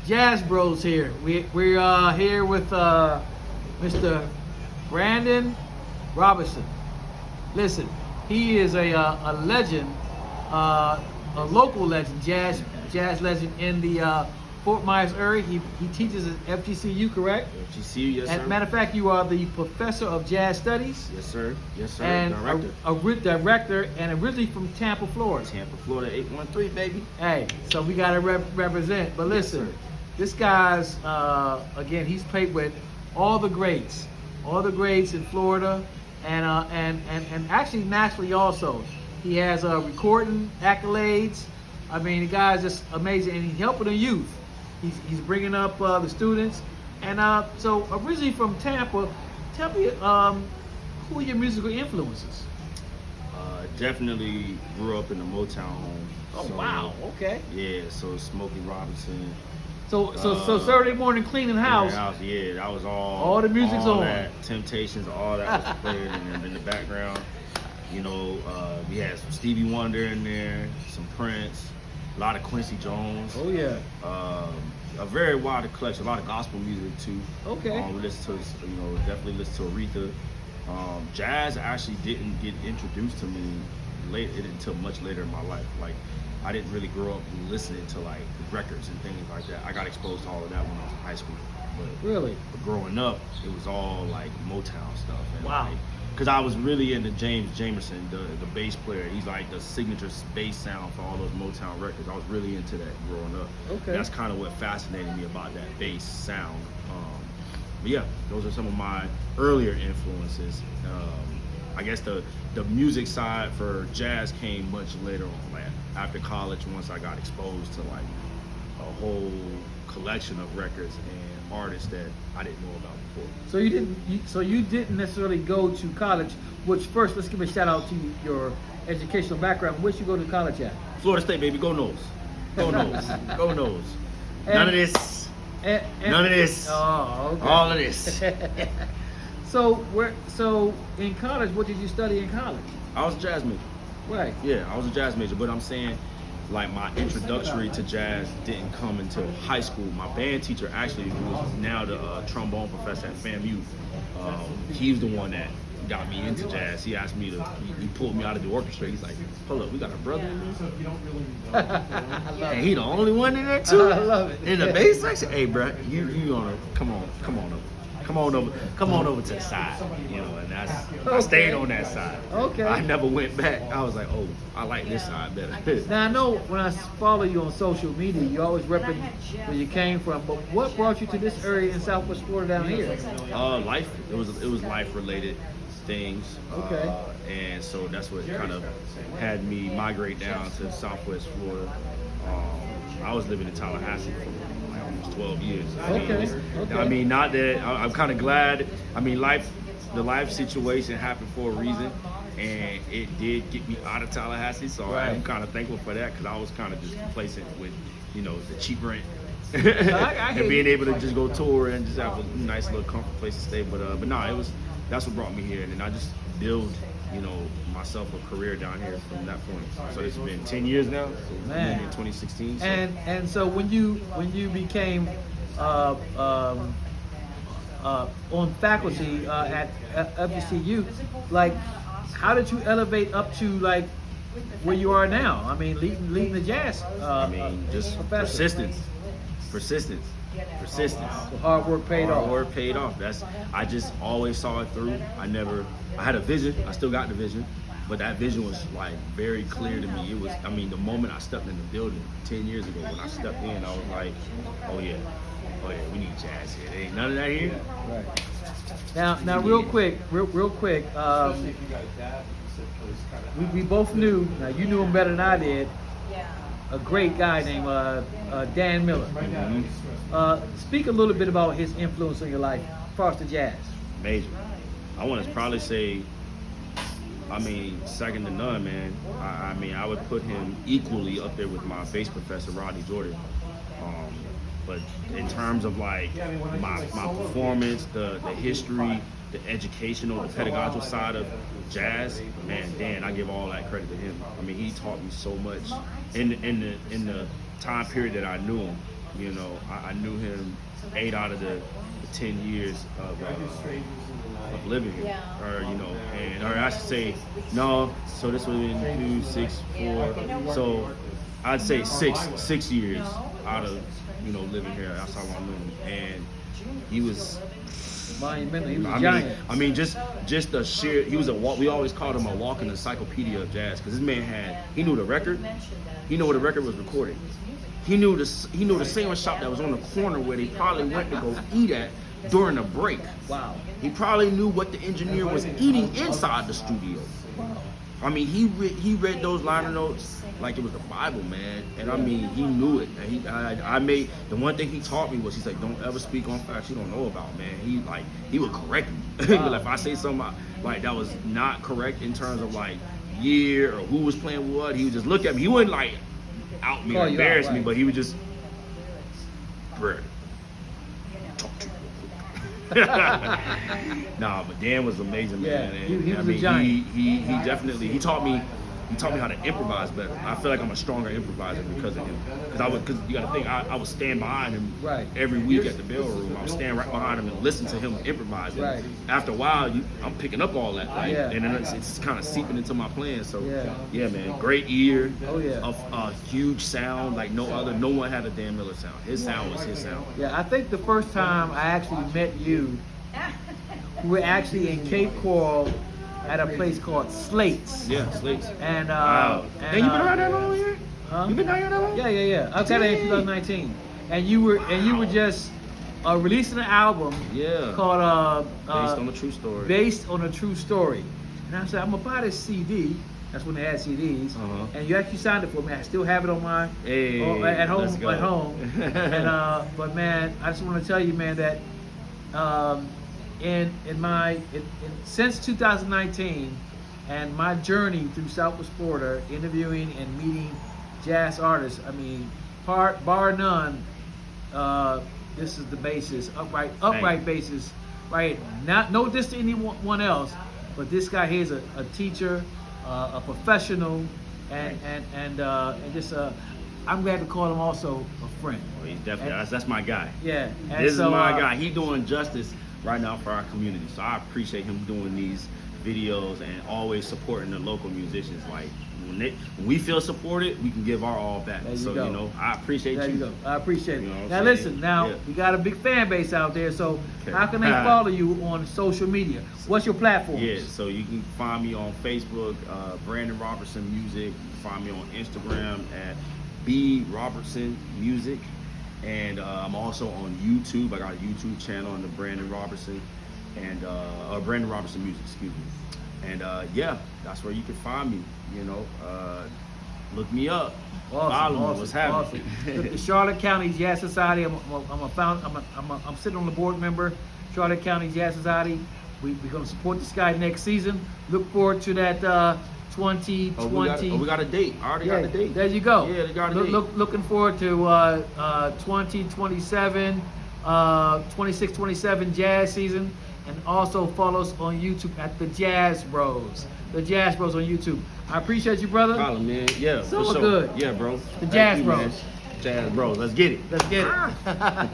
Jazz Bros here. We are here with Mr. Brandon Robertson. Listen, he is a legend, a local legend, jazz legend in the Fort Myers area. He teaches at FGCU, correct? FGCU, yes, sir. As a matter of fact, you are the professor of jazz studies. Yes, sir. Yes, sir. And Director. Director, and originally from Tampa, Florida. Tampa, Florida, 813, baby. Hey, so we got to represent. But listen, Yes, this guy's, again, he's played with all the greats in Florida, and actually nationally also. He has recording accolades. I mean, the guy's just amazing, and he's helping the youth. He's bringing up the students. And so originally from Tampa, tell me, who are your musical influences? Definitely grew up in the Motown home. Oh, so, wow, okay. Yeah, so Smokey Robinson. So Saturday morning cleaning house. Yeah, that was all the music's on. That, Temptations, all that was played in the background. You know, we had some Stevie Wonder in there, some Prince, a lot of Quincy Jones. Oh yeah. A very wide collection, a lot of gospel music too. Okay. We listen to, definitely listen to Aretha. Jazz actually didn't get introduced to me until much later in my life. Like, I didn't really grow up listening to like records and things like that. I got exposed to all of that when I was in high school. But, Really? But growing up, it was all like Motown stuff. And Wow. Because I was really into James Jamerson, the bass player. He's like the signature bass sound for all those Motown records. I was really into that growing up. Okay. And that's kind of what fascinated me about that bass sound. But yeah, those are some of my earlier influences. I guess the music side for jazz came much later on, like after college, once I got exposed to like a whole collection of records and artists that I didn't know about before. So you didn't necessarily go to college. Which first, let's give a shout out to your educational background. Where'd you go to college at? Florida State, baby, go Noles. Go Noles. Go Noles. None of this. None of this. Oh, okay. All of this. So in college, what did you study in college? I was a jazz major. Right. Yeah, I was a jazz major, but I'm saying like my introductory to jazz didn't come until high school. My band teacher actually, who is now the trombone professor at FAMU, he's the one that got me into jazz. He asked me he pulled me out of the orchestra. He's like, hold up, we got a brother in there? And he the only one in there too? I love it. In the bass section? Hey, bro, you gonna, come on over. Come on over to the side, and I stayed on that side. Okay. I never went back. I was like, oh, I like this side better. Now I know when I follow you on social media, you always repping where you came from. But what brought you to this area in Southwest Florida down here? Life. It was life related things. Okay. And so that's what kind of had me migrate down to Southwest Florida. I was living in Tallahassee for like almost 12 years. I mean, not that I'm kind of glad. I mean, the life situation happened for a reason, and it did get me out of Tallahassee. So Right. I'm kind of thankful for that, because I was kind of just complacent with, the cheap rent. I And being able to just go tour and just have a nice little comfort place to stay. But no, that's what brought me here, and then I just build myself a career down here from that point. So it's been 10 years now. So Man. in 2016. So. And so when you became on faculty at FGCU, like, how did you elevate up to like where you are now? I mean, leading the jazz. Just professor. persistence. So hard work paid off. Hard work paid off. I just always saw it through. I had a vision. I still got the vision, but that vision was like very clear to me. It was, the moment I stepped in the building 10 years ago, when I stepped in, I was like, oh yeah, we need jazz here. There ain't none of that here. Right. Now, real quick. We both knew. Now you knew him better than I did. A great guy named Dan Miller. Mm-hmm. Speak a little bit about his influence on your life as far as the jazz. Major. I want to probably say, second to none, man. I would put him equally up there with my bass professor, Rodney Jordan. But in terms of like my performance, the history, the educational, the pedagogical side of jazz, man, Dan, I give all that credit to him. He taught me so much in the time period that I knew him. You know, I knew him 8 out of the 10 years of living here, or you know, or I should say, no. So this would have been 2, 6, 4. So I'd say six years out of living here. That's how long I knew him, and he was monumental. He was a giant. I mean, just the sheer. He was a walk. We always called him a walking encyclopedia of jazz because this man he knew the record. He knew where the record was recorded. He knew the sandwich shop that was on the corner where they probably went to go eat at during a break. Wow. He probably knew what the engineer was eating inside the studio. Wow. I mean, he read those liner notes like it was the Bible, man. And I mean, he knew it. And I made the one thing he taught me was he's like, don't ever speak on facts you don't know about, man. He would correct me. Wow. If I say something like that was not correct in terms of like year or who was playing what, he would just look at me. He wouldn't like out me or embarrass me, but he would just, Brad, talk to you. Nah, but Dan was amazing, man. Yeah, And he was I mean, a giant. he definitely taught me how to improvise better. I feel like I'm a stronger improviser because of him. Because you got to think, I would stand behind him every week at the bell room. I would stand right behind him and listen to him improvise. And Right. after a while, I'm picking up all that, like, Yeah. and then it's kind of seeping into my playing. So Yeah. Man, great ear. Oh, yeah. A huge sound like no other. No one had a Dan Miller sound. His sound was his sound. Yeah, I think the first time I actually met you, we were actually in Cape Coral at a place called Slates. Yeah, Slates. And Wow. and you been around that long here? Huh? You been down here that long? Yeah. I got it in 2019, and you were just releasing an album called Based on a true story. Based on a True Story. And I said, I'm gonna buy this CD. That's when they had CDs, and you actually signed it for me. I still have it on my at home. Let's go. At home. And but man, I just want to tell you, man, that since 2019 and my journey through Southwest Florida, interviewing and meeting jazz artists, I mean, bar none, this is the bassist, upright bassist, right? No diss to anyone else, but this guy here is a teacher, a professional, and just I'm glad to call him also a friend. Oh, he's definitely that's my guy. Yeah, and This is my guy. He's doing justice right now for our community. So I appreciate him doing these videos and always supporting the local musicians. Like when we feel supported, we can give our all back. So go. you know, I appreciate There you go. I appreciate it. You know what I'm Now saying? listen, now Yeah. we got a big fan base out there. So Okay. how can they follow you on social media? What's your platform? Yeah, so you can find me on Facebook, Brandon Robertson Music. You can find me on Instagram at B Robertson Music, and I'm also on YouTube. I got a YouTube channel under Brandon Robertson and Brandon Robertson Music, excuse me. And that's where you can find me. You know, look me up. Follow me. What's happening? Awesome. The Charlotte County Jazz Society. I'm sitting on the board member. Charlotte County Jazz Society. We're going to support this guy next season. Look forward to that 2020. We got a date. I already got the date. There you go. Yeah, they got a date. Looking forward to 2027, 26-27 jazz season. And also follow us on YouTube at the Jazz Bros. The Jazz Bros on YouTube. I appreciate you, brother. Holla, man. Yeah, So for sure. good. Yeah, bro. The Jazz Thank you, Bros. man. Jazz Bros. Let's get it. Let's get it.